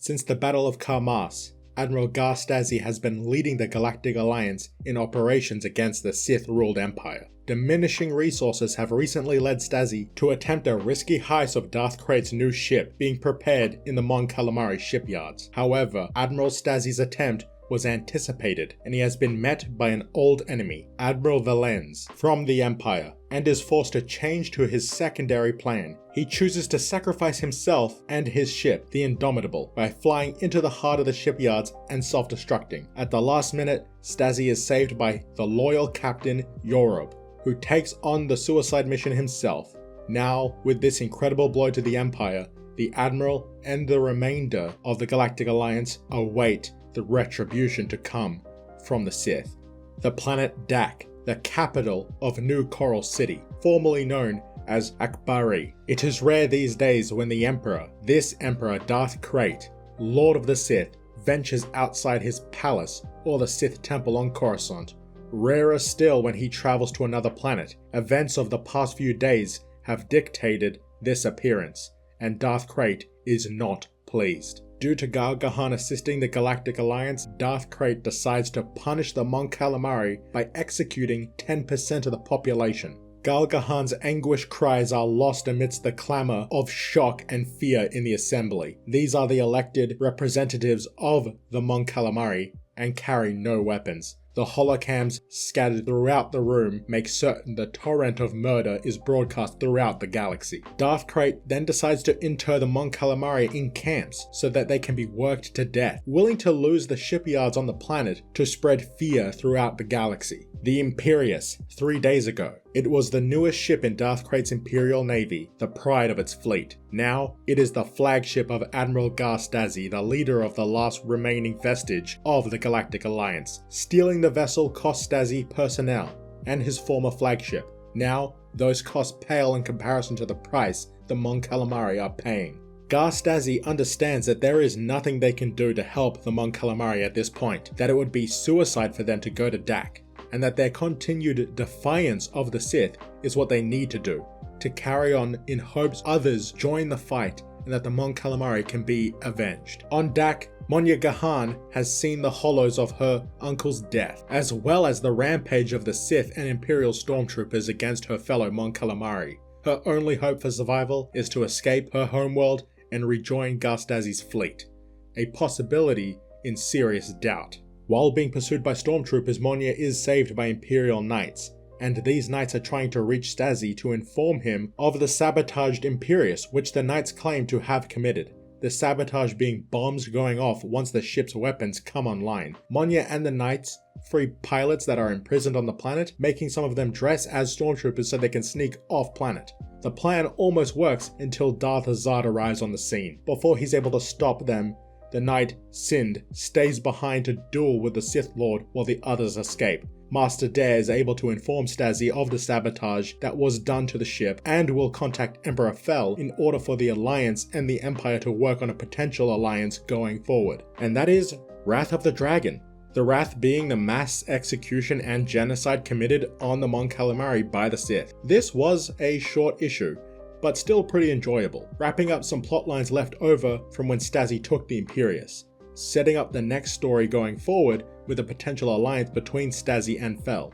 Since the Battle of Karmas, Admiral Garstazi has been leading the Galactic Alliance in operations against the Sith-ruled Empire. Diminishing resources have recently led Stasi to attempt a risky heist of Darth Krayt's new ship being prepared in the Mon Calamari shipyards. However, Admiral Stasi's attempt was anticipated, and he has been met by an old enemy, Admiral Valens, from the Empire, and is forced to change to his secondary plan. He chooses to sacrifice himself and his ship, the Indomitable, by flying into the heart of the shipyards and self-destructing. At the last minute, Stasi is saved by the loyal captain, Yorob, who takes on the suicide mission himself. Now, with this incredible blow to the Empire, the Admiral and the remainder of the Galactic Alliance await the retribution to come from the Sith. The planet Dak, the capital of New Coral City, formerly known as Akbari. It is rare these days when the Emperor, this Emperor Darth Krayt, Lord of the Sith, ventures outside his palace or the Sith Temple on Coruscant. Rarer still when he travels to another planet. Events of the past few days have dictated this appearance, and Darth Krayt is not pleased. Due to Gal Gahan assisting the Galactic Alliance, Darth Krayt decides to punish the Mon Calamari by executing 10% of the population. Gal Gahan's anguished cries are lost amidst the clamor of shock and fear in the assembly. These are the elected representatives of the Mon Calamari and carry no weapons. The holocams scattered throughout the room make certain the torrent of murder is broadcast throughout the galaxy. Darth Krayt then decides to inter the Mon Calamari in camps so that they can be worked to death, willing to lose the shipyards on the planet to spread fear throughout the galaxy. The Imperius, 3 days ago. It was the newest ship in Darth Krayt's Imperial Navy, the pride of its fleet. Now, it is the flagship of Admiral Garstazi, the leader of the last remaining vestige of the Galactic Alliance. Stealing the vessel cost Stasi personnel and his former flagship. Now, those costs pale in comparison to the price the Mon Calamari are paying. Garstazi understands that there is nothing they can do to help the Mon Calamari at this point, that it would be suicide for them to go to Dak, and that their continued defiance of the Sith is what they need to do, to carry on in hopes others join the fight and that the Mon Calamari can be avenged. On Dak, Monya Gahan has seen the hollows of her uncle's death, as well as the rampage of the Sith and Imperial stormtroopers against her fellow Mon Calamari. Her only hope for survival is to escape her homeworld and rejoin Garstazi's fleet, a possibility in serious doubt. While being pursued by stormtroopers, Monya is saved by Imperial Knights, and these knights are trying to reach Stasi to inform him of the sabotaged Imperius, which the knights claim to have committed. The sabotage being bombs going off once the ship's weapons come online. Monya and the knights free pilots that are imprisoned on the planet, making some of them dress as stormtroopers so they can sneak off planet. The plan almost works until Darth Azad arrives on the scene. Before he's able to stop them, the knight, Sind, stays behind to duel with the Sith Lord while the others escape. Master Dare is able to inform Stasi of the sabotage that was done to the ship and will contact Emperor Fel in order for the Alliance and the Empire to work on a potential alliance going forward. And that is Wrath of the Dragon. The Wrath being the mass execution and genocide committed on the Mon Calamari by the Sith. This was a short issue, but still pretty enjoyable, wrapping up some plot lines left over from when Stasi took the Imperius, setting up the next story going forward with a potential alliance between Stasi and Fel.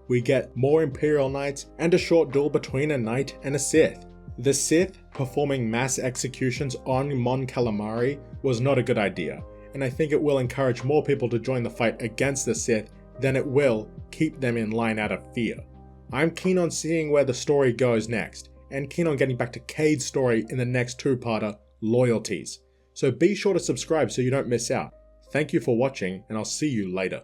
We get more Imperial Knights and a short duel between a Knight and a Sith. The Sith performing mass executions on Mon Calamari was not a good idea, and I think it will encourage more people to join the fight against the Sith than it will keep them in line out of fear. I'm keen on seeing where the story goes next, and keen on getting back to Cade's story in the next two-parter, Loyalties. So be sure to subscribe so you don't miss out. Thank you for watching, and I'll see you later.